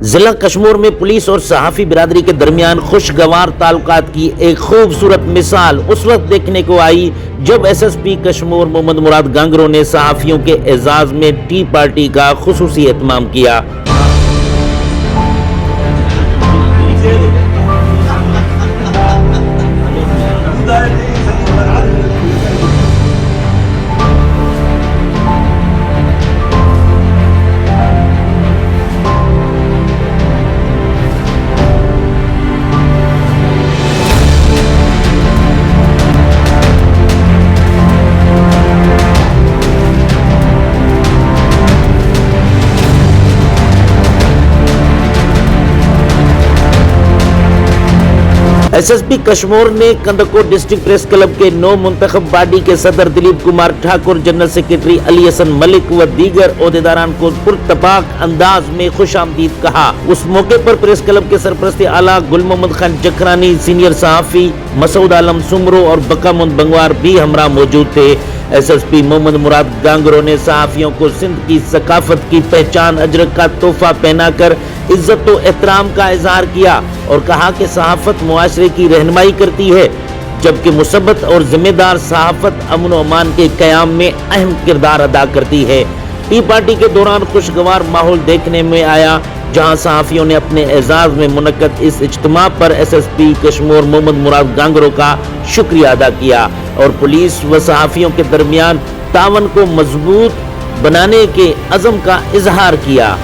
जिला कश्मीर में पुलिस और सहाफी बिरादरी के दरमियान खुशगवार ताल्लुकात की एक खूबसूरत मिसाल उस वक्त देखने को आई जब एसएसपी कश्मीर मोहम्मद मुराद गांगरो ने सहाफियों के एजाज में टी पार्टी का खुसूसी एहतमाम किया। एसएसपी कश्मीर ने कंदकोट डिस्ट्रिक्ट प्रेस क्लब के नौ मुंतखब बॉडी के सदर Dilip Kumar Thakur, general secretary Ali Hasan Malik व दीगर ओहदेदारान को पुरतपाक अंदाज में खुशामदीद कहा। उस मौके पर प्रेस क्लब के सरपरस्त आला गुल मोहम्मद खान जखरानी, सीनियर सहाफी मसूद आलम सुमरो और बकामुंद बंगवार भी हमरा मौजूद थे। एसएसपी मोहम्मद मुराद गांगरो ने सहाफियों को सिंध की सकाफत की पहचान अजरक का तोहफा पहनाकर इज्जत व एहतराम का इजहार किया और कहा कि सहाफत मुआशरे की रहनुमाई करती है, जबकि मुसब्बत और जिम्मेदार सहाफत अमन व अमान के क़याम में अहम किरदार अदा करती है। टी पार्टी के दौरान खुशगवार माहौल देखने में आया, जहां सहाफियों ने अपने एजाज में मुनक्कद इस इज्तिमा पर एसएसपी कश्मीर मोहम्मद मुराद गांगरो का शुक्रिया अदा किया और पुलिस व सहाफियों के दरमियान तावन को मजबूत बनाने के अज़म का इजहार किया।